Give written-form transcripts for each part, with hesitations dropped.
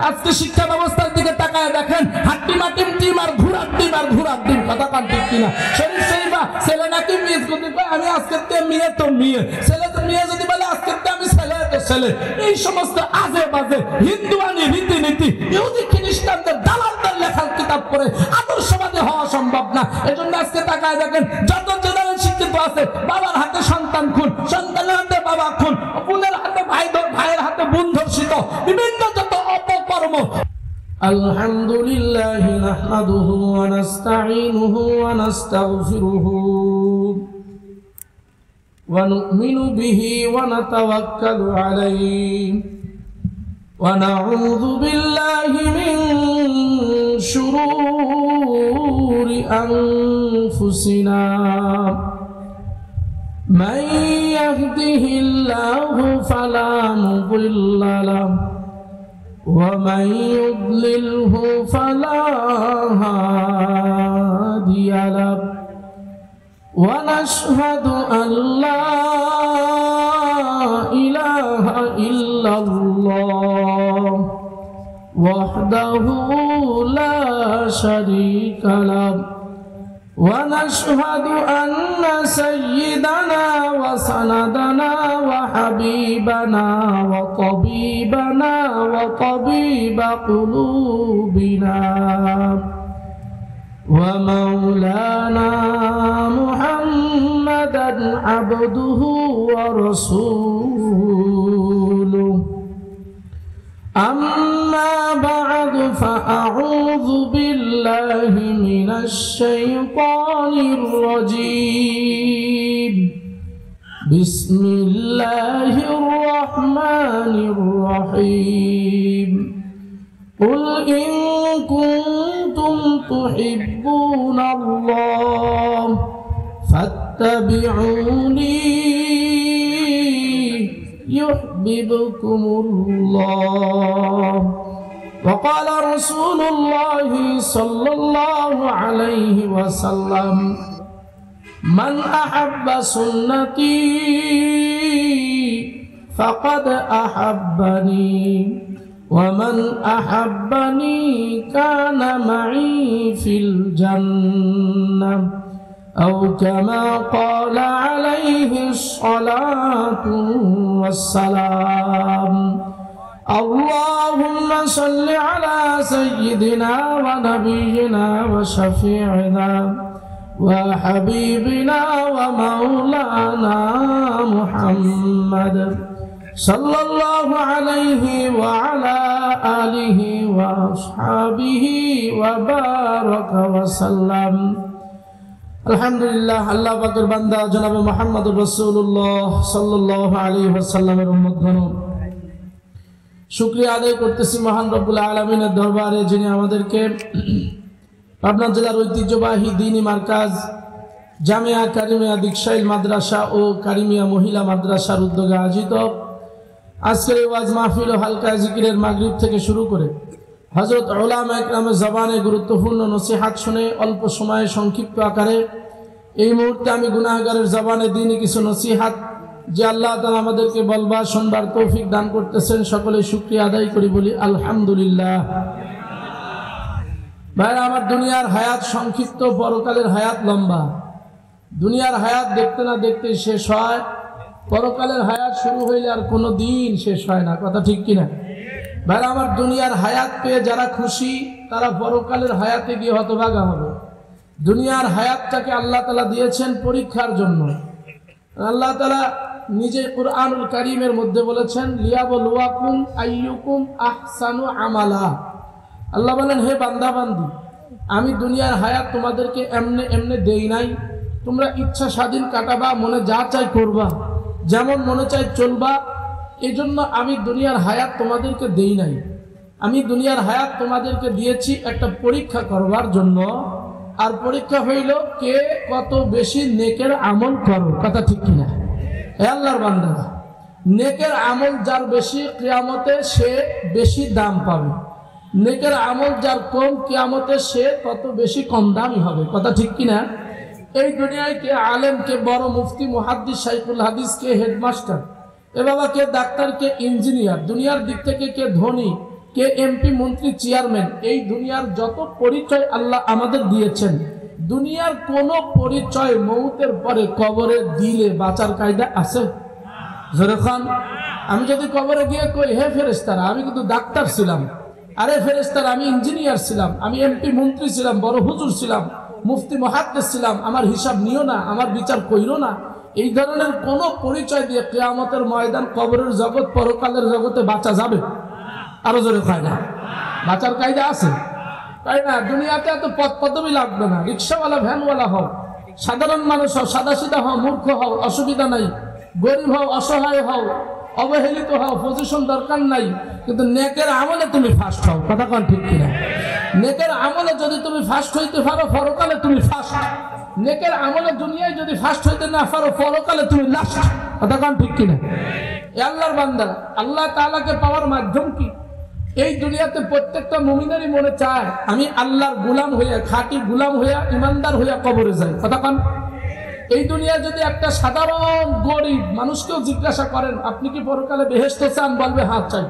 আজকে শিক্ষা ব্যবস্থার দিকে তাকায় দেখেন, হাট্টি মাটিম টিম আর ঘোড়ার ডিম কথা কান ঠিক কিনা? শরীফ শরীফা ছেলে নাকি মেয়ে যদি আমি আজকে মেয়ে তো মেয়ে, ছেলে তো মেয়ে যদি বলে আজকে আমি ছেলে তো ছেলে, এই সমস্ত আজে বাজে হিন্দুয়ানি রীতিনীতি ইহুদি খ্রিস্টানদের দালালদের লেখার কিতাব পড়ে আদর্শবাদী হওয়া সম্ভব না। এজন্য আজকে তাকায় দেখেন যত জেনারেল শিক্ষিত আছে, বাবার হাতে সন্তান খুন, সন্তানের হাতে বাবা খুন, বোনের হাতে ভাইয়ের হাতে বোন ধর্ষিত, বিভিন্ন যত অপকর্ম। আলহামদুলিল্লাহ নাহমাদুহু ওয়া নাস্তাঈনুহু ওয়া নাস্তাগফিরুহু ওয়া নু'মিনু বিহি ওয়া নাতাওয়াক্কালু আলাইহি ওয়া নাউযু বিল্লাহি মিন শুরুরি আনফুসিনা মান ইয়াহদিহিল্লাহু ফালা মুদিল্লা লাহু ومن يضلله فلا هادي له ونشهد أن لا إله إلا الله وحده لا شريك له ونشهد أن سيدنا وسندنا وحبيبنا وطبيبنا وطبيب قلوبنا ومولانا محمدا عبده ورسوله أما بعد فأعوذ بالله من الشيطان الرجيم بسم الله الرحمن الرحيم قل إن كنتم تحبون الله فاتبعوني يحببكم الله وقال رسول الله صلى الله عليه وسلم من أحب سنتي فقد أحبني ومن أحبني كان معي في الجنة أو كما قال عليه الصلاة والسلام اللهم صل على سيدنا ونبينا وشفيعنا وحبيبنا ومولانا محمد صلى الله عليه وعلى آله وأصحابه وبارك وسلم আলহামদুলিল্লাহ। আল্লাহ পাকের বান্দা জনাবে মুহাম্মদুর রাসূলুল্লাহ সাল্লাল্লাহু আলাইহি ওয়াসাল্লামের উম্মতগণ, শুকরিয়া আদায় করতেছি মহান রব্বুল আলামিনের দরবারে, যিনি আমাদেরকে পাবনা জেলার ঐতিহ্যবাহী দ্বীনি মার্কাজ জামিয়া কারিমিয়া দিকশাইল মাদ্রাসা ও কারিমিয়া মহিলা মাদ্রাসার উদ্যোগে আয়োজিত আজকের এই ওয়াজ মাহফিল ও হালকা জিকিরের মাগরিব থেকে শুরু করে হযরত উলামা ইকরামের জবানে গুরুত্বপূর্ণ নসিহত শুনে অল্প সময়ে সংক্ষিপ্ত আকারে এই মুহূর্তে আমি গুনাহগারের জবানে দ্বীনি কিছু নসিহত যে আল্লাহ তাআলা আমাদেরকে বলবার শুনবার তৌফিক দান করতেছেন, সকলে শুকরিয়া আদায় করি, বলি আলহামদুলিল্লাহ। ভাইরা আমার, দুনিয়ার হায়াত সংক্ষিপ্ত, পরকালের হায়াত লম্বা। দুনিয়ার হায়াত দেখতে না দেখতে শেষ হয়, পরকালের হায়াত শুরু হইলে আর কোনো দিন শেষ হয় না, কথা ঠিক কিনা? ভাইরা আমার, দুনিয়ার হায়াত পেয়ে যারা খুশি তারা পরকালের হায়াতে গিয়ে হতভাগা হবে। দুনিয়ার হায়াতটাকে আল্লাহ তাআলা দিয়েছেন পরীক্ষার জন্য। আল্লাহ তাআলা নিজে কুরআনুল কারীমের মধ্যে বলেছেন লিয়াবলুয়াকুম আইয়ুকুম আহসানু আমালা। আল্লাহ বলেন, হে বান্দা বান্দি, আমি দুনিয়ার হায়াত তোমাদেরকে এমনে এমনে দেই নাই, তোমরা ইচ্ছা স্বাধীন কাটাবা, মনে যা চাই করবা, যেমন মনে চাই চলবা। এই জন্য আমি দুনিয়ার হায়াত তোমাদেরকে দেই নাই। আমি দুনিয়ার হায়াত তোমাদেরকে দিয়েছি একটা পরীক্ষা করবার জন্য। আর পরীক্ষা হইল কে কত বেশি নেকের আমল করো, কথা ঠিক কিনা? হে আল্লাহর বান্দারা, নেকের আমল যার বেশি কিয়ামতে সে বেশি দাম পাবে, নেকের আমল যার কম কিয়ামতে সে তত বেশি কম দামি হবে, কথা ঠিক কিনা? এই দুনিয়ায় কে আলেম, কে বড় মুফতি, মুহাদ্দিস, শাইখুল হাদিস, কে হেডমাস্টার, এ বাবা কে ডাক্তার, কে ইঞ্জিনিয়ার, দুনিয়ার দিক থেকে কে ধনী, কে এমপি, মন্ত্রী, চেয়ারম্যান, এই দুনিয়ার যত পরিচয় আল্লাহ আমাদের দিয়েছেন, দুনিয়ার কোন পরিচয় মৌতের পরে কবরে দিলে বাঁচার কায়দা আছে? জোরে খান। আমি যদি কবরে গিয়ে কই, হে ফেরেশতারা আমি কিন্তু ডাক্তার ছিলাম, আরে ফেরেশতারা আমি ইঞ্জিনিয়ার ছিলাম, আমি এমপি মন্ত্রী ছিলাম, বড় হুজুর ছিলাম, মুফতি মুহাদ্দিস ছিলাম, আমার হিসাব নিও না, আমার বিচার কইরো না, এই ধরনের কোন পরিচয় দিয়ে কিয়ামতের ময়দান, কবরের জগৎ, পরকালের জগতে বাঁচা যাবে? আরো জোরে খায় না। বাঁচার কায়দা আছে? তাই না? দুনিয়াতে এত পদ পদবি লাগবে না, রিক্সাওয়ালা, ভ্যানওয়ালা হও, সাধারণ মানুষ হও, সাদা সিধা হও, মূর্খ হও, অসুবিধা নাই, গরিব হও, অসহায় হও, অবহেলিত হও, পজিশন দরকার নাই, কিন্তু নেকের আমলে তুমি ফার্স্ট হও। কথা কোন ঠিক কিনা? নেকের আমলে যদি তুমি ফার্স্ট হইতে পারো, পরকালে তুমি ফার্স্ট। নেকের আমলে দুনিয়ায় যদি ফার্স্ট হইতে না পারো, পরকালে তুমি লাস্ট। কথা কোন ঠিক কিনা? আল্লাহর বান্দা, আল্লাহ তাআলাকে পাওয়ার মাধ্যম কি? এই দুনিয়াতে প্রত্যেকটা মুমিনেরই মনে চায় আমি আল্লাহর গোলাম হইয়া, খাঁটি গোলাম হইয়া, ইমানদার হইয়া কবরে যাই। কথা কোন? এই দুনিয়ায় যদি একটা সাধারণ গরিব মানুষকেও জিজ্ঞাসা করেন আপনি কি পরকালে বেহেশত চান, বলবে হ্যাঁ চাই।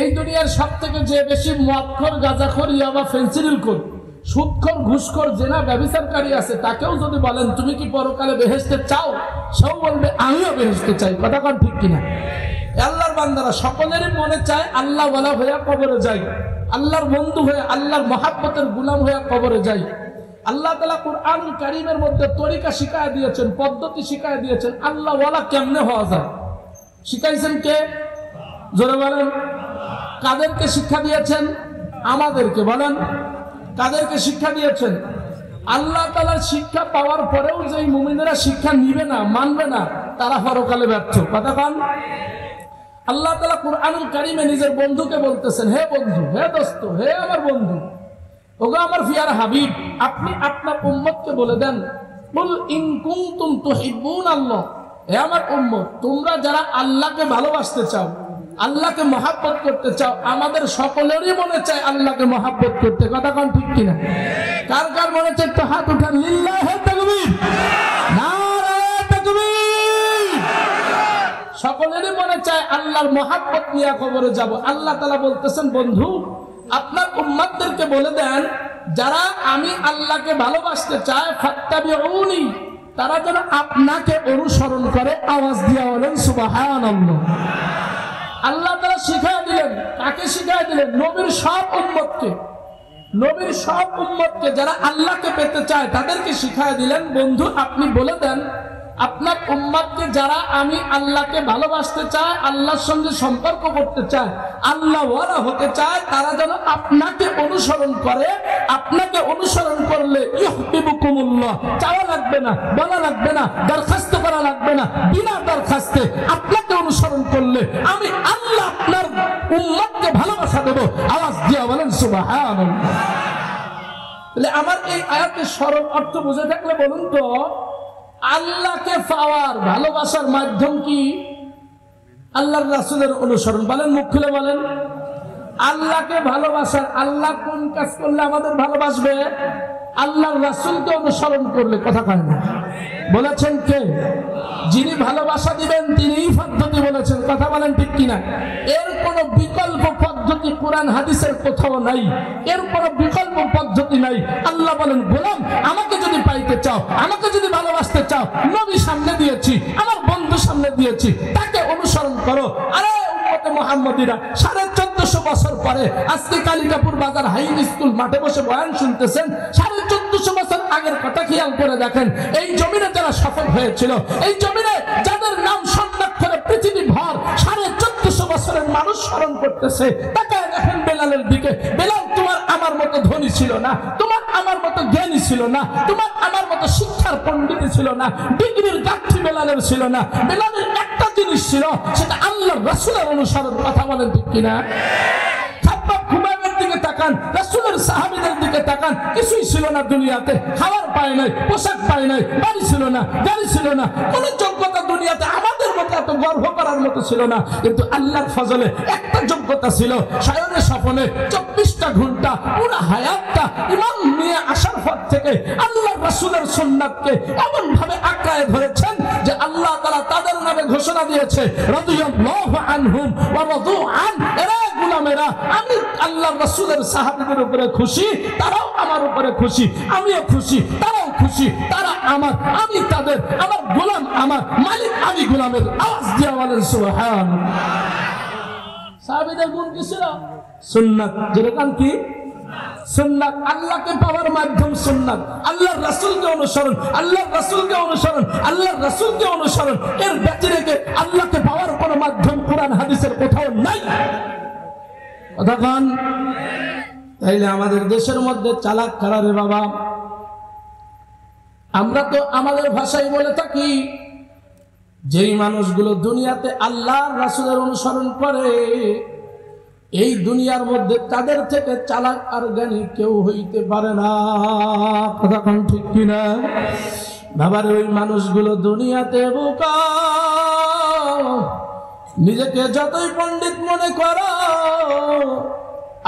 এই দুনিয়ার সব থেকে যে বেশি মদখোর, গাঁজাখোর, ইয়াবা, ফেন্সিডিলখোর, সুদখোর, ঘুষখোর, জেনা, ব্যভিচারকারী আছে, তাকেও যদি বলেন তুমি কি পরকালে বেহেশতে চাও, সেও বলবে আমিও বেহেশতে চাই। কথা কোন ঠিক কিনা? আল্লাহর বান্দারা সকলেরই মনে চায় আল্লাহ ওয়ালা হইয়া কবরে যাই, আল্লাহর বন্ধু হয়ে, আল্লাহর মহাব্বতের গোলাম হইয়া কবরে যাই। আল্লাহ তাআলা কুরআনুল কারীমের মধ্যে তরিকা শিখায় দিয়েছেন, পদ্ধতি শিখায় দিয়েছেন, আল্লাহ ওয়ালা কেমনে হওয়া যায় শিখাইছেন কে? জোরে বলেন। কাদেরকে শিক্ষা দিয়েছেন? আমাদেরকে। বলেন কাদেরকে শিক্ষা দিয়েছেন? আল্লাহ তাআলার শিক্ষা পাওয়ার পরেও যেই মুমিনেরা শিক্ষা নিবে না, মানবে না, তারা পরকালে ব্যর্থ। কথা বল। আল্লাহ তাআলা কুরআনুল কারীমে নিজের বন্ধুকে বলতেছেন, হে বন্ধু, হে দোস্ত, হে আমার বন্ধু, ওগো আমার পিয়ারা হাবিব, আপনি আপনার উম্মতকে বলে দেন, কুল ইন কুনতুম তুহিব্বুনাল্লাহ, হে আমার উম্মত, তোমরা যারা আল্লাহকে ভালোবাসতে চাও, আল্লাহকে মহাব্বত করতে চাও, আমাদের সকলেরই মনে চায় আল্লাহকে মহাব্বত করতে। কথা কোন ঠিক কিনা? কার কার মনে চায় একটু হাত উঠান, লিল্লাহি তাকবীর, নারে তাকবীর। সকলেরই মনে চায় আল্লাহর মহাব্বত নিয়ে কবরে যাব। আল্লাহ তাআলা বলতেছেন, বন্ধু আপনার উম্মতদেরকে বলে দেন যারা আমি আল্লাহকে ভালোবাসতে চায়, ফাত্তাবিউনি, তারা যেন আপনাকে অনুসরণ করে। আওয়াজ দিয়ে বলেন সুবহানাল্লাহ। আল্লাহ তাআলা শিখায় দিলেন, কাকে শিখায় দিলেন? নবীর সব উম্মতকে। নবীর সব উম্মতকে যারা আল্লাহকে পেতে চায় তাদেরকে শিখায় দিলেন, বন্ধু আপনি বলে দেন আপনার উম্মতকে যারা আমি আল্লাহকে ভালোবাসতে চায়, আল্লাহর সঙ্গে সম্পর্ক করতে চায়, আল্লাহ ওয়ালা হতে চায়, তারা যেন আপনাকে অনুসরণ করে। আপনাকে অনুসরণ করলে ইউহিব্বুকুমুল্লাহ, চাওয়া লাগবে না, বলা লাগবে না, দরখাস্ত করা লাগবে না, বিনা দরখাস্তে আপনাকে অনুসরণ করলে আমি আল্লাহ আপনার উম্মতকে ভালোবাসা দেব। আওয়াজ দিয়ে বলেন সুবহানাল্লাহ। তাহলে আমার এই আয়াতের সরল অর্থ বুঝে থাকলে বলুন তো, আল্লাহকে পাওয়ার ভালোবাসার মাধ্যম কি? আল্লাহর রাসূলের অনুসরণ। বলেন, মুখ খুলে বলেন। আল্লাহকে ভালোবাসার, আল্লাহ কোন কাজ করলে আমাদের ভালোবাসবে? আল্লাহর রাসূলকে অনুসরণ করলে। কথা কয় না? বলেছেন কে? যিনি ভালোবাসা দিবেন তিনিই পদ্ধতি বলেছেন। কথা বলেন ঠিক কিনা? এর কোন বিকল্প পদ্ধতি কোরআন হাদিসের কোথাও নাই, এর কোন বিকল্প পদ্ধতি নাই। আল্লাহ বলেন, গোলাম আমাকে যদি পাইতে চাও, আমাকে যদি ভালোবাসতে চাও, নবী সামনে দিয়েছি, আমার বন্ধু সামনে দিয়েছি, তাকে অনুসরণ করো। আরে উম্মতে মুহাম্মদীরা 1450 বছর পরে আজকে কালিকাপুর বাজার হাই স্কুল মাঠে বসে বয়ান শুনতেছেন। 1450 বছর আগের কথা খেয়াল করে দেখেন। এই জমিনে যারা সফল হয়েছিল, এই জমিনে যাদের নাম স্বর্ণাক্ষরে পৃথিবী ভর 1450 বছরের মানুষ স্মরণ করতেছে, তাকে দেখেন বেলালের দিকে। বেলাল তোমার আমার মতো ধনী ছিল না, তোমার আমার মতো জ্ঞানী ছিল না, তোমার আমার মতো শিক্ষার পণ্ডিত ছিল না, ডিগ্রির গাঠি বেলালের ছিল না। বেলালের একটা জিনিস ছিল, সেটা আল্লাহর রাসূলের অনুসরণ। কথা বলেন ঠিক কিনা? খাব্বাব খুবাইবের দিকে তাকান, রাসূলের সাহাবীদের দিকে তাকান, কিছুই ছিল না দুনিয়াতে। খাবার পায় নাই, পোশাক পায় নাই, বাড়ি ছিল না, গাড়ি ছিল না, কোন যোগ্যতা দুনিয়াতে আমাদের মতো এত গর্ব করার মতো ছিল না, কিন্তু আল্লাহর ফজলে একটা যোগ্যতা ছিল, শয়নে স্বপনে 24টা ঘন্টা পুরো হায়াতটা ইমান নিয়ে আসার পর থেকে আল্লাহর রাসূলের সুন্নাতকে এমন ভাবে আঁকড়ায় ধরেছেন যে আল্লাহ তাআলা তাদের নামে ঘোষণা দিয়েছে, রাদিয়াল্লাহু আনহুম ওয়া রাদু আন, এরা গোলামেরা আমি আল্লাহর রাসূলের সাহাবীদের উপরে খুশি, তারাও আমার উপরে খুশি, আমিও খুশি, তারাও খুশি, তারা আমার, আমি তাদের, আমার গোলাম আমার মালিক আমি গোলামের। আওয়াজ দিয়ে বলেন সুবহানাল্লাহ। সাহাবীদের গুণ কি ছিল? সুন্নাত। যেরকম কি সুন্নাত, আল্লাহকে পাওয়ার মাধ্যম সুন্নাত, আল্লাহর রাসূলকে অনুসরণ, আল্লাহর রাসূলকে অনুসরণ, আল্লাহর রাসূলকে অনুসরণ, এর ব্যতিরেকে আল্লাহকে পাওয়ার কোনো মাধ্যম কোরআন হাদিসের কোথাও নাই। কথা বলেন। তাইলে আমাদের দেশের মধ্যে চালাক কারা রে বাবা? আমরা তো আমাদের ভাষায় বলে থাকি, যেই মানুষগুলো দুনিয়াতে আল্লাহর রাসূলের অনুসরণ করে এই দুনিয়ার মধ্যে তাদের থেকে চালাক আর জ্ঞানী কেউ হইতে পারে না। কথা কোন ঠিক কিনা? বাবার ওই মানুষগুলো দুনিয়াতে বোকা, নিজেকে যতই পণ্ডিত মনে করো,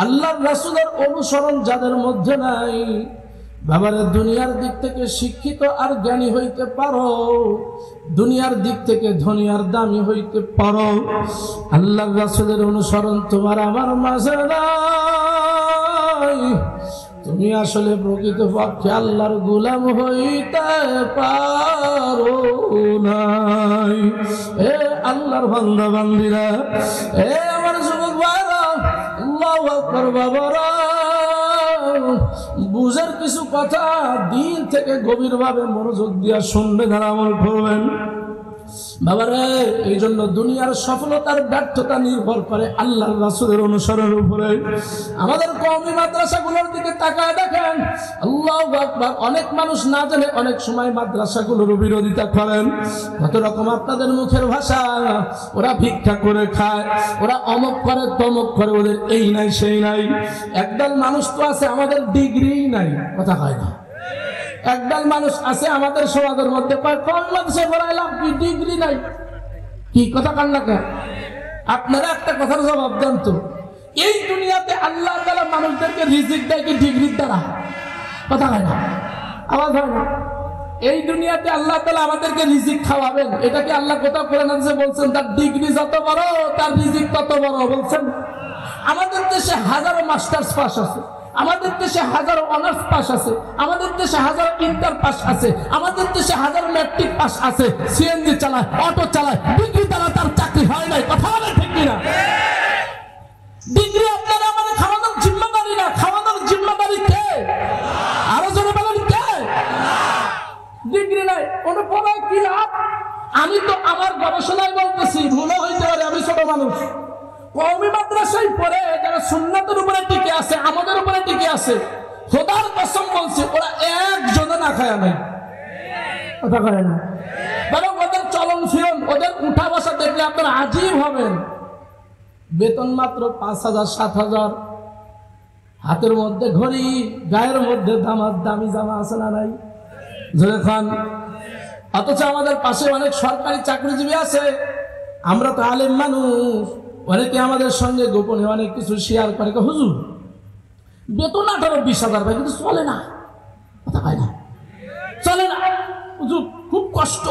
আল্লাহর রাসূলের অনুসরণ যাদের মধ্যে নাই, বাবারে দুনিয়ার দিক থেকে শিক্ষিত আর জ্ঞানী হইতে পারো, দুনিয়ার দিক থেকে ধনী আর দামি হইতে পারো, আল্লাহর রাসূলের অনুসরণ তোমার আমার মাঝে নাই, তুমি আসলে প্রকৃতপক্ষে আল্লাহর গোলাম হইতে পারো নাই। এ আল্লাহর বান্দা বান্দীরা, এ আমার যুবক ভাইরা, আল্লাহু আকবার বাবারা, বুঝার কিছু কথা দিন থেকে গভীরভাবে মনোযোগ দিয়া শুনবেন আর আমল করবেন। বাবারে, এই জন্য দুনিয়ার সফলতার ব্যর্থতা নির্ভর করে আল্লাহর রাসূলের অনুসরণের উপরে। আমাদের কওমি মাদ্রাসাগুলোর দিকে তাকায় দেখেন, আল্লাহু আকবার, অনেক মানুষ না জানে অনেক সময় মাদ্রাসাগুলোর বিরোধিতা করেন। কত রকম আপনাদের মুখের ভাষা, ওরা ভিক্ষা করে খায়, ওরা অমুক করে তমুক করে, ওদের এই নাই সেই নাই। একদল মানুষ তো আছে আমাদের ডিগ্রি নাই, কথা হয় না। একদল মানুষ আছে আমাদের সমাজের মধ্যে কম মানুষের পড়াইলাম কি ডিগ্রি নাই, কি কথা কান্না কেন? আপনারা একটা কথার জবাব দেন তো, এই দুনিয়াতে আল্লাহ তাআলা মানুষদেরকে রিজিক দেয় কি ডিগ্রির দ্বারা? কথা হয় না, আওয়াজ হয় না। এই দুনিয়াতে আল্লাহ তাআলা আমাদেরকে রিজিক খাওয়াবেন, এটা কি আল্লাহ কোথাও কোরআন হাদিসে বলছেন তার ডিগ্রি যত বড় তার রিজিক তত বড় বলছেন? আমাদের দেশে হাজারো মাস্টার্স পাস আছে, আমাদের দেশে হাজারো অনার্স পাস আছে, আমাদের দেশে হাজারো ইন্টার পাস আছে, আমাদের দেশে হাজারো ম্যাট্রিক পাস আছে, সিএনজি চালায়, অটো চালায়, ডিগ্রি দ্বারা তার চাকরি হয় নাই। কথা বলে ঠিক কিনা? ডিগ্রি আপনারা আমাদের খাওয়ানোর জিম্মাদারি না, খাওয়ানোর জিম্মাদারি কে? আরো জোরে বলেন কে? ডিগ্রি নাই, কোনো পড়ায় কি লাভ? আমি তো আমার গবেষণায় বলতেছি, ভুলও হইতে পারে, আমি ছোট মানুষ। কওমি মাদ্রাসায় পড়ে যারা সুন্নাতের উপরে টিকে আছে, আমাদের উপরে টিকে আছে, খোদার কসম বলছে ওরা একজনে না খায় নাই। কথা কয় না, বরং ওদের চলন ফিরন, ওদের উঠা বসা দেখলে আপনারা আজীব হবেন। বেতন মাত্র 5,000 7,000, হাতের মধ্যে ঘড়ি, গায়ের মধ্যে দামি জামা আছে না নাই? জোরে খান। অথচ আমাদের পাশে অনেক সরকারি চাকরিজীবী আছে, আমরা তো আলেম মানুষ, অনেকে আমাদের সঙ্গে গোপনে অনেক কিছু শেয়ার করে, হুজুর বেতন 18-20,000 ভাই, কিন্তু চলে না। কথা হয় না, চলে না হুজুর, খুব কষ্ট।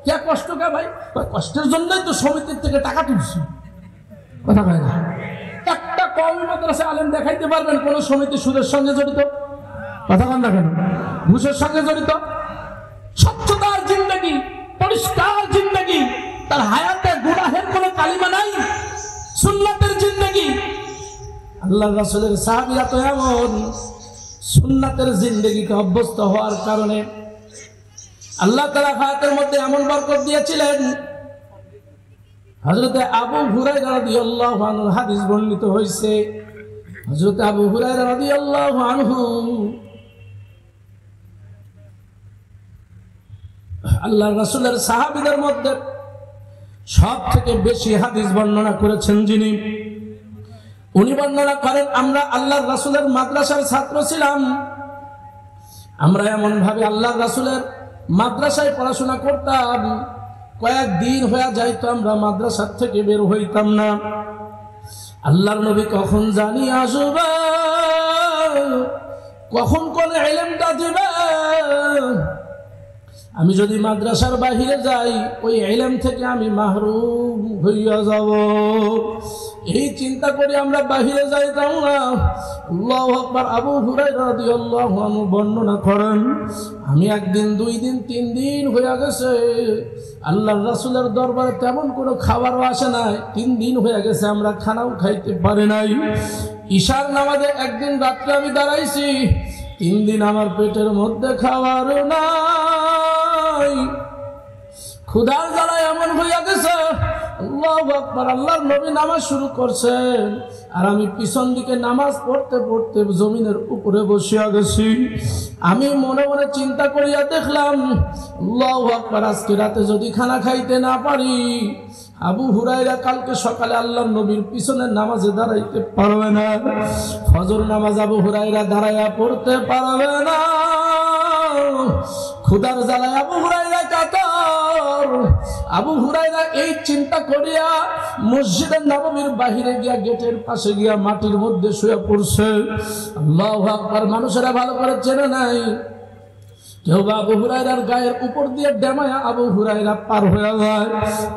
কে কষ্ট কে ভাই? কষ্টের জন্যই তো সমিতির থেকে টাকা তুলছি। কথা হয় না। একটা কওমি মাদ্রাসা আলেম দেখাইতে পারবেন কোন সমিতি সুদের সঙ্গে জড়িত? কথা বল না কেন? ঘুষের সঙ্গে জড়িত? স্বচ্ছতার জিন্দেগি, পরিষ্কার জিন্দেগি, তার হায়াতে গুনাহের কোনো কালিমা নাই, সুন্নাতের জিন্দেগি। আল্লাহর রাসূলের সাহাবীরা তো এমন সুন্নাতের জিন্দেগিতে অভ্যস্ত হওয়ার কারণে আল্লাহ তাআলা হায়াতের মধ্যে এমন বরকত দিয়েছিলেন। হযরত আবু হুরায়রা রাদিয়াল্লাহু আনহু হাদিস বর্ণিত হয়েছে, হযরত আবু হুরায়রা রাদিয়াল্লাহু আনহু আল্লাহর রাসূলের সাহাবীদের মধ্যে সব থেকে বেশি হাদিস বর্ণনা করেছেন যিনি, উনি বর্ণনা করেন, আমরা আল্লাহর রাসূলের মাদ্রাসার ছাত্র ছিলাম। আমরা এমন ভাবে আল্লাহর রাসূলের মাদ্রাসায় পড়াশোনা করতাম, কয়েকদিন হয়ে যাইতো আমরা মাদ্রাসার থেকে বের হইতাম না। আল্লাহর নবী কখন জানি আসবে, কখন কোন ইলমটা দিবে। আমি যদি মাদ্রাসার বাহিরে যাই ওই ইলম থেকে আমি মাহরুম হইয়া যাব। এই চিন্তা করে আমরা বাহিরে যাইতাম না। আল্লাহু আকবার। আবু হুরায়রা রাদিয়াল্লাহু আনহু বর্ণনা করেন, আমি একদিন, 2 দিন, 3 দিন হয়ে গেছে আল্লাহর রাসূলের দরবারে তেমন কোনো খাবারও আসে নাই। 3 দিন হয়ে গেছে আমরা খানাও খাইতে পারি নাই। ঈশার নামাজে একদিন রাত্রে আমি দাঁড়াইছি, 3 দিন আমার পেটের মধ্যে খাবার নাই। ক্ষুধার জ্বালায় এমন হইয়া গেছে। আল্লাহু আকবার। আল্লাহর নবী নামাজ শুরু করছেন আর আমি পিছন দিকে নামাজ পড়তে পড়তে জমিনের উপরে বসিয়া গেছি। আমি মনে মনে চিন্তা করিয়া দেখলাম, আল্লাহু আকবার, আজকে রাতে যদি খানা খাইতে না পারি, আবু হুরায়রা কালকে সকালে আল্লাহর নবীর পিছনে নামাজে দাঁড়াইতে পারবে না। ফজর নামাজ আবু হুরায়রা দাঁড়াইয়া পড়তে পারবে না। ক্ষুধার জ্বালায় আবু হুরায়রা কাতর। আবু হুরায়রা এই চিন্তা করিয়া মসজিদের নববীর বাহিরে গিয়া গেটের পাশে গিয়া মাটির মধ্যে শুয়ে পড়ছে। আল্লাহু আকবার। মানুষেরা ভালো করে চেনে নাই। কেউ আবু হুরায়রার গায়ের উপর দিয়ে ডেমায়া আবু হুরায়রা পার হয়ে যায়,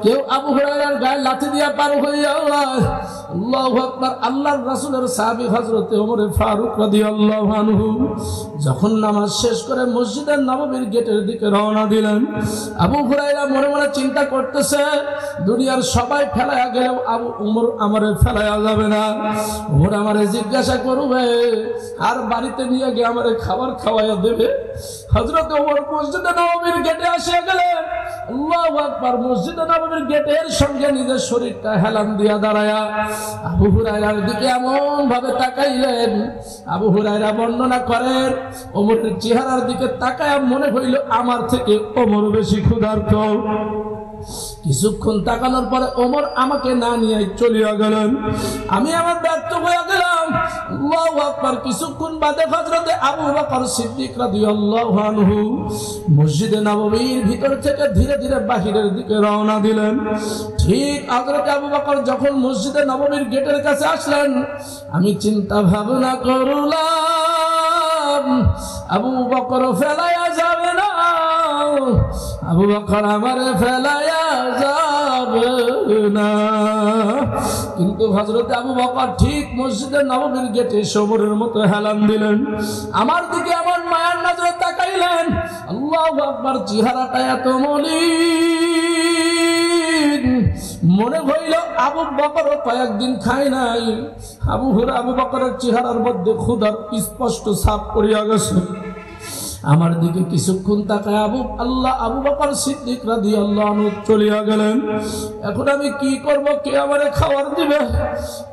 কেউ আবু হুরায়রার গায়ে লাথি দিয়া পার হয়ে যায়। আল্লাহু আকবার। আল্লাহর রাসূলের সাহাবী হযরত ওমর ফারুক রাদিয়াল্লাহু আনহু যখন নামাজ শেষ করে মসজিদের নববীর গেটের দিকে রওনা দিলেন, আবু হুরায়রা মনে মনে চিন্তা করতেছে, দুনিয়ার সবাই ফেলায়া গেলেও আবু ওমর আমারে ফেলায়া যাবে না। ওমর আমারে জিজ্ঞাসা করবে আর বাড়িতে নিয়ে গিয়ে আমারে খাবার খাওয়াইয়া দেবে। হযরত ওমর মসজিদে নববীর গেটে আসিয়া গেলেন। আল্লাহু আকবার। মসজিদে নববীর গেটের সঙ্গে নিজের শরীরটা হেলান দিয়া দাঁড়ায়া আবু হুরায়রার দিকে এমন ভাবে তাকাইলেন। আবু হুরায়রা বর্ণনা করেন, ওমরের চেহারার দিকে তাকায়া মনে হইল আমার থেকে ওমর বেশি ক্ষুধার্ত। কিছুক্ষণ তাকানোর পরে ওমর আমাকে না নিয়ে চলিয়া গেলেন। আমি আমার ব্যর্থ হয়ে গেলাম। আল্লাহু আকবার। কিছুক্ষণ বাদে হযরত আবু বকর সিদ্দিক রাদিয়াল্লাহু আনহু মসজিদে নববীর ভিতর থেকে ধীরে ধীরে বাহিরের দিকে রওনা দিলেন। ঠিক হযরত আবু বকর যখন মসজিদে নববীর গেটের কাছে আসলেন, আমি চিন্তা ভাবনা করলাম আবু বকর ফেলায়া যাবে না, আবু বকর আমারে ফেলায়া যাবে না। কিন্তু হযরত আবু বকর ঠিক মসজিদের নববীর গেটে ওমরের মতো হেলান দিলেন, আমার দিকে এমন মায়ার নজরে তাকাইলেন। আল্লাহু আকবার। চেহারাটা এত মলিন, মনে হইল আবু বকর কয়েকদিন খায় নাই। আবু বকরের চেহারার মধ্যে ক্ষুধার স্পষ্ট ছাপ পড়িয়া গেছে। আমার দিকে কিছুক্ষণ তাকায় আবু বকর সিদ্দিক রাদিয়াল্লাহু আনহু চলিয়া গেলেন। এখন আমি কি করব, কে আমারে খাবার দিবে?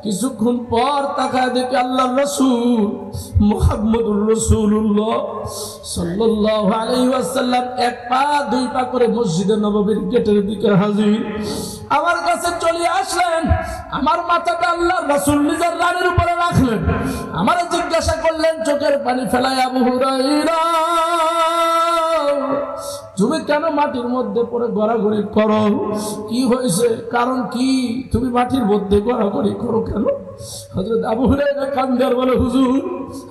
কিছুক্ষণ পর তাকায় দেখি আল্লাহর রাসূল মুহাম্মদুর রাসূলুল্লাহ সাল্লাল্লাহু আলাইহি ওয়াসাল্লাম 1 পা 2 পা করে মসজিদে নববীর গেটের দিকে হাজির। আমার কাছে চলে আসলেন। আমার মাথাটা আল্লাহর রাসূল নিজের রানের উপরে রাখলেন। আমারে জিজ্ঞাসা করলেন চোখের পানি ফেলায়, আবু হুরায়রা, তুমি কেন মাটির মধ্যে পড়ে গড়াগড়ি করো? কি হয়েছে? কারণ কি? তুমি মাটির মধ্যে গড়াগড়ি করো কেন? হযরত আবু হুরায়রা কান্দার বলে, হুজুর,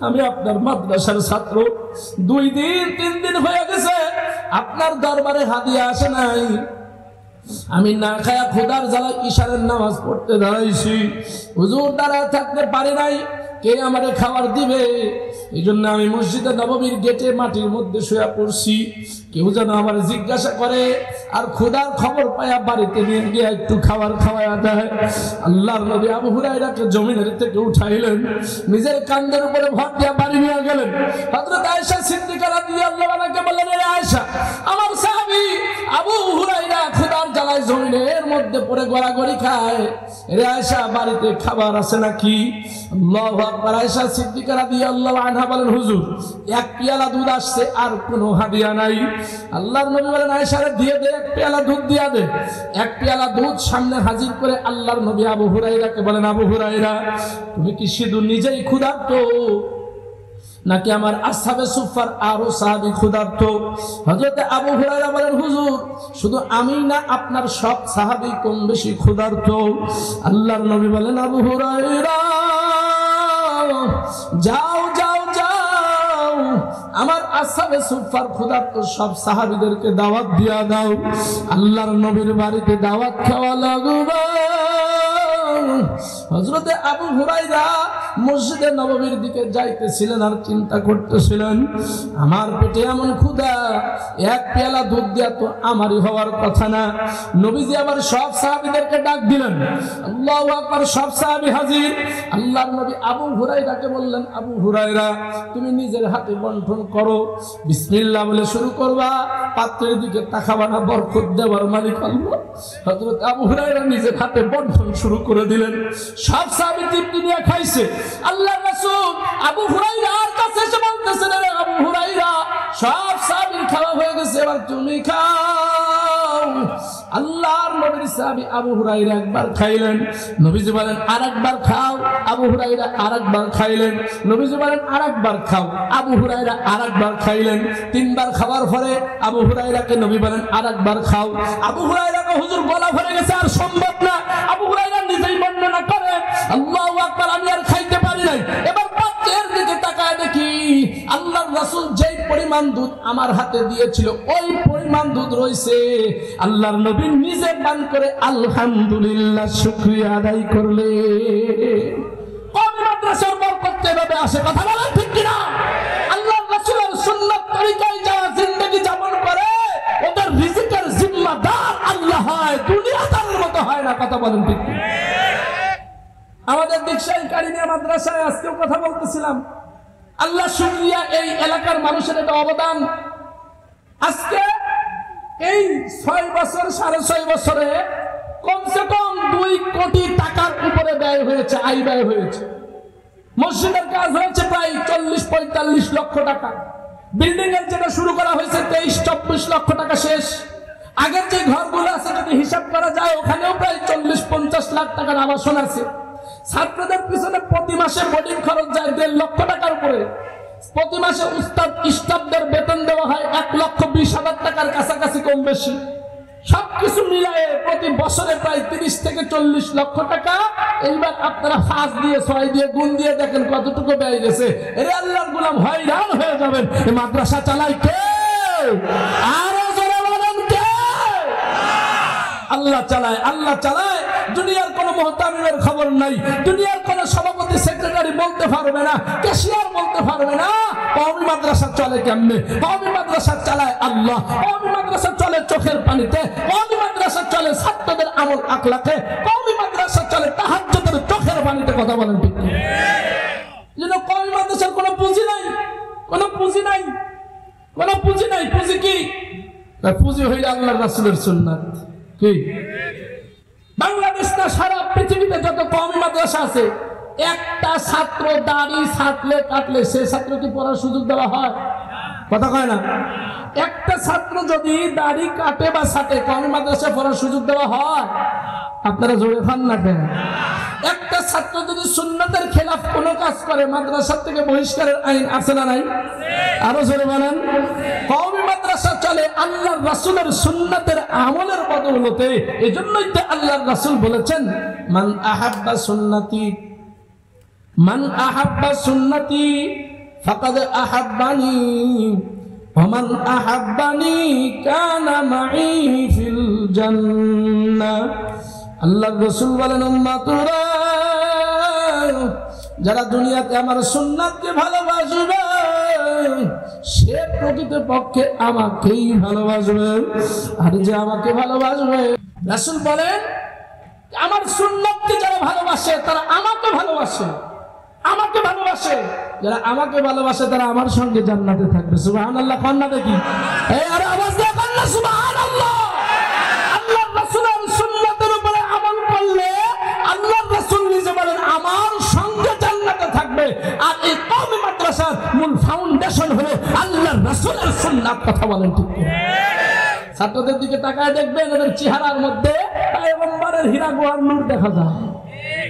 আমি আপনার মাদ্রাসার ছাত্র। 2 দিন 3 দিন হয়ে গেছে আপনার দরবারে হাদিয়া আসে নাই। আমি না খায়া খোদার জ্বালায় ইশারের নামাজ পড়তে দাঁড়াইছি। হুজুর দাঁড়ায় থাকতে পারি নাই, কে আমারে খাবার দিবে? এই জন্য আমি মসজিদে নববীর গেটে মাটির মধ্যে শুয়ে পড়ছি। কেউ যেন আমার জিজ্ঞাসা করে আর খোদার খবর পায়া বাড়িতে নিয়ে গিয়ে একটু খাবার খাওয়ায়া দেয়। আল্লাহর নবী আবু হুরায়রাকে জমিনের থেকে উঠাইলেন, নিজের কাঁধের উপরে ভর দিয়া বাড়ি নিয়ে গেলেন। হযরত আয়েশা সিদ্দিকা রাদিয়াল্লাহু আনহাকে বললেন, রে আয়েশা, আমার সাহাবী আবু হুরায়রা খোদার জ্বালায় জমিনের মধ্যে পড়ে গড়াগড়ি খায়। রে আয়েশা, বাড়িতে খাবার আছে নাকি? আল্লাহু আকবার। আয়েশা সিদ্দিকা রাদিয়াল্লাহু আনহা বলেন, হুজুর, 1 পেয়ালা দুধ আসছে, আর কোনো হাদিয়া নাই। আল্লাহর নবী বলেন, আয়েশারে দিয়ে দে, 1 পেয়ালা দুধ দিয়া দে। 1 পেয়ালা দুধ সামনে হাজির করে আল্লাহর নবী আবু হুরায়রাকে বলেন, আবু হুরায়রা, তুমি কি শুধু নিজেই ক্ষুধার্ত নাকি আমার আসহাবে সুফফার আরো সাহাবী ক্ষুধার্ত? হযরত আবু হুরায়রা বলেন, হুজুর শুধু আমি না, আপনার সব সাহাবী কম বেশি ক্ষুধার্ত। আল্লাহর নবী বলেন, আবু হুরায়রা যাও যাও যাও, আমার আসহাবে সুফফার ক্ষুধার্ত সব সাহাবীদেরকে দাওয়াত দিয়া দাও, আল্লাহর নবীর বাড়িতে দাওয়াত খাওয়া লাগবে। হযরতে আবু হুরায়রা মসজিদে নববীর দিকে যাইতেছিলেন আর চিন্তা করতেছিলেন, আমার পেটে এমন ক্ষুধা, এক পেয়ালা দুধ দেয়া তো আমারই হওয়ার কথা না। নবীজি আবার সব সাহাবীদেরকে ডাক দিলেন, আল্লাহু আকবার, সব সাহাবী হাজির। আল্লাহর নবী আবু হুরায়রাকে বললেন, আবু হুরায়রা তুমি নিজের হাতে বন্টন করো, বিসমিল্লাহ বলে শুরু করবা, পাত্রের দিকে তাকাবা না, বরকত দেওয়ার মালিক আল্লাহ। হযরত আবু হুরায়রা নিজের হাতে বন্টন শুরু করে দিলেন, সব সাহাবী তৃপ্তি নিয়ে খাইছে। আল্লাহর রাসূল আবু হুরায়রার কাছে এসে বলতেছেন, আরে আবু হুরায়রা সব সাহাবীর খাওয়া হয়ে গেছে, এবার তুমি খাও। আল্লাহর নবীর সাহাবী আবু হুরায়রা একবার খাইলেন, নবীজি বলেন আরেকবার খাও। আবু হুরায়রা আরেকবার খাইলেন, নবীজি বলেন আরেকবার খাও। আবু হুরায়রা আরেকবার খাইলেন, তিনবার খাওয়ার পরে আবু হুরায়রাকে নবী বলেন আরেকবার খাও। আবু হুরায়রাকে হুজুর গলা ভরে গেছে, আর সম্ভব না। আবু হুরায়রা নিজেই বর্ণনা করে, আল্লাহু আকবার, আমি আর খাইতে পারি নাই। এবার পাত্রের দিকে তাকায় দেখি আল্লাহর রাসূল যেই পরিমাণ দুধ আমার হাতে দিয়েছিল ওই পরিমাণ দুধ রয়েছে। আল্লাহর নবী নিজে পান করে আলহামদুলিল্লাহ শুকরিয়া আদায় করলে। কোন মাদ্রাসার বরকত এভাবে আসে? কথা বলেন ঠিক কিনা? আল্লাহর রাসূলের সুন্নাত তরিকায় যারা জিন্দেগি যাপন করে ওদের রিজিকের জিম্মাদার আল্লাহ হয়, দুনিয়াদারের মতো হয় না। কথা বলেন ঠিক কিনা? আমাদের দিকশাই কারিমিয়া মাদ্রাসায় আজকেও কথা বলতেছিলাম, আল্লাহ শুকরিয়া, এই এলাকার মানুষের এটা অবদান। আজকে এই 6 বছর 6.5 বছরে কমসে কম 2 কোটি টাকার উপরে ব্যয় হয়েছে, আয় ব্যয় হয়েছে। মসজিদের কাজ হয়েছে প্রায় 40-45 লক্ষ টাকা। বিল্ডিং এর যেটা শুরু করা হয়েছে 23-24 লক্ষ টাকা শেষ। আগের যে ঘরগুলো আছে যদি হিসাব করা যায় ওখানেও প্রায় 40-50 লাখ টাকার আবাসন আছে। ছাত্রদের পিছনে প্রতি মাসে বোর্ডিং খরচ যায় 1.5 লক্ষ টাকার উপরে। প্রতি মাসে উস্তাদ স্টাফদের বেতন দেওয়া হয় 1,20,000 টাকার কাছাকাছি কম বেশি। সবকিছু মিলায়ে প্রতি বছরে প্রায় 30 থেকে 40 লক্ষ টাকা। এইবার আপনারা 5 দিয়ে 6 দিয়ে গুণ দিয়ে দেখেন কতটুকু ব্যয় গেছে। এরে আল্লাহর গোলাম হয়রান হয়ে যাবেন। এই মাদ্রাসা চালায় কে? আরো জোরে বলেন কে? আল্লাহ চালায়, আল্লাহ চালায়। দুনিয়ার কোন মুহতামিমের খবর নাই, দুনিয়ার কোন সভাপতি সেক্রেটারি বলতে পারবে না, ক্যাশিয়ার বলতে পারবে না কওমি মাদ্রাসা চলে কেমনে। কওমি মাদ্রাসা চালায় আল্লাহ, কওমি মাদ্রাসা চলে চোখের পানিতে, কওমি মাদ্রাসা চলে ছাত্রদের আমল আখলাকে, কওমি মাদ্রাসা চলে তাহাজ্জুদের চোখের পানিতে। কথা বলেন ঠিক কি? যেন কওমি মাদ্রাসার কোনো পুঁজি নাই, কোনো পুঁজি নাই, কোনো পুঁজি নাই। পুঁজি কি? পুঁজি হইল আল্লাহর রাসূলের সুন্নাত। কি বাংলাদেশ না সারা পৃথিবীতে যত কওমি মাদ্রাসা আছে, একটা ছাত্র দাড়ি ছাটলে কাটলে সে ছাত্র কি পড়ার সুযোগ দেওয়া হয়? কথা কয় না। একটা ছাত্র যদি দাড়ি কাটে বা ছাটে কওমি মাদ্রাসায় পড়ার সুযোগ দেওয়া হয়? আপনারা জোরে খান না কেন? একটা ছাত্র যদি সুন্নাতের খেলাফ কোনো কাজ করে মাদ্রাসা থেকে বহিষ্কারের আইন আছে না নাই? আরো জোরে বলেন। কওমি মাদ্রাসা চলে আল্লাহর রাসূলের সুন্নাতের আমলের বদৌলতে। এজন্যই তো আল্লাহর রাসূল বলেছেন, মান আহাব্বা সুন্নতি, মান আহাব্বা সুন্নতি ফাকাদ আহাব্বানি ওয়া মান আহাব্বানি কানা মাই ফিল জান্নাহ। আল্লাহর রাসূল বলেন, উম্মতুরা যারা দুনিয়াতে আমার সুন্নাতকে ভালোবাসবে সে প্রকৃতপক্ষে আমাকেই ভালোবাসবে। আর যে আমাকে ভালোবাসবে, রাসূল বলেন আমার সুন্নাতকে যারা ভালোবাসে তারা আমাকে ভালোবাসে, আমাকে ভালোবাসে। যারা আমাকে ভালোবাসে তারা আমার সঙ্গে জান্নাতে থাকবে। সুবহানাল্লাহ। কন্যা দেখি এই আরে আওয়াজ দিয়ে কন্যা সুবহানাল্লাহ। আল্লাহর রাসূলের সুন্নাতের উপরে আমল করলে আল্লাহর রাসূল নিজে বলেন আমার সঙ্গে জান্নাতে থাকবে। আর এই কওমি মাদ্রাসার মূল ফাউন্ডেশন হলো আল্লাহর রাসূলের সুন্নাত। কথা বলেন ঠিক কি? ছাত্রদের দিকে তাকায় দেখবেন এদের চেহারার মধ্যে পয়গম্বরের হীরা গুহার নূর দেখা যায়।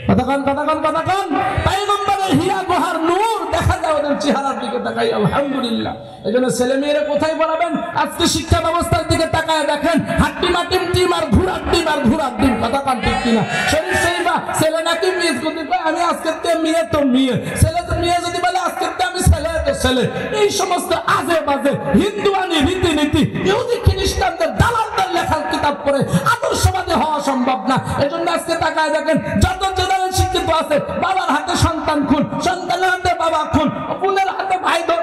কথা কন, কথা কন, কথা কন। পয়গম্বরের হীরা গুহার নূর দেখা যায় ওদের মায়ের চেহারার দিকে তাকাই আলহামদুলিল্লাহ। এজন্য ছেলে মেয়েরা কোথায় পড়াবেন? আজকে শিক্ষা ব্যবস্থার দিকে তাকায় দেখেন, হাড্ডি মাটির ডিম আর ঘোড়ার ডিম আর ঘোড়ার ডিম, কথা কান ঠিক কিনা? শরীর শরীফা ছেলে নাকি মেয়ে যদি কয় আমি আজকের তে মেয়ে তো মেয়ে, ছেলে তো মেয়ে যদি বলে আজকের তে আমি ছেলে তো ছেলে। এই সমস্ত আজে বাজে হিন্দুয়ানি রীতিনীতি ইহুদি খ্রিস্টানদের দালালদের লেখার কিতাব পড়ে আদর্শবাদী হওয়া সম্ভব না। এজন্য আজকে তাকায় দেখেন, যত জেনারেল শিক্ষিত আছে, বাবার হাতে সন্তান খুন, সন্তানের হাতে বাবা খুন, বোনের হাতে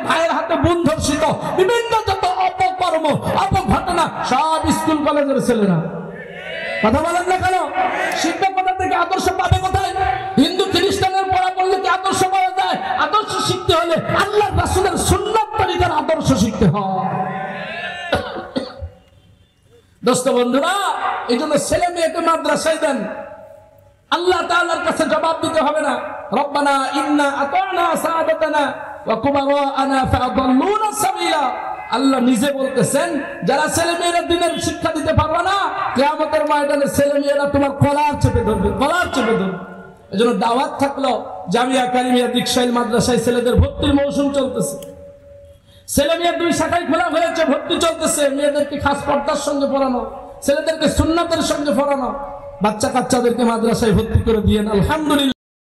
ভাইয়ের হাতে বোন ধর্ষিত, বিভিন্ন যত অপকর্ম অপঘটনা সব স্কুল কলেজের ছেলেরা। কথা বলেন না কেন? শিক্ষা কোথা থেকে, আদর্শ পাবে কোথায়? হিন্দু খ্রিস্টানের পড়া পড়লে কি আদর্শ পাওয়া যায়? আদর্শ শিখতে হলে আল্লাহ রাসূলের সুন্নাত তরিকার আদর্শ শিখতে হয়। দোস্ত বন্ধুরা, এই জন্য ছেলে মেয়েকে মাদ্রাসায় দেন। আল্লাহ তাআলার কাছে জবাব দিতে হবে না, রব্বানা ইন্না আতানা সাদাতানা ওয়া কুবারানা ফাআদাল্লুনা সাবিলা। আল্লাহ নিজে বলতেছেন, যারা ছেলে মেয়েরা দিনের শিক্ষা দিতে পারবে না, কিয়ামতের ময়দানে ছেলে মেয়েরা তোমার কলার চেপে ধরবে, কলার চেপে ধরবে। এজন্য দাওয়াত থাকলো, জামিয়া কারিমিয়া দিকশাইল মাদ্রাসায় ছেলেদের ভর্তির মৌসুম চলতেছে। ছেলে মেয়ে 2 শাখায় খোলা হয়েছে, ভর্তি চলতেছে। মেয়েদেরকে খাস পর্দার সঙ্গে পড়ানো, ছেলেদেরকে সুন্নাতের সঙ্গে পড়ানো। বাচ্চা কাচ্চাদেরকে মাদ্রাসায় ভর্তি করে দিয়েন, আলহামদুলিল্লাহ।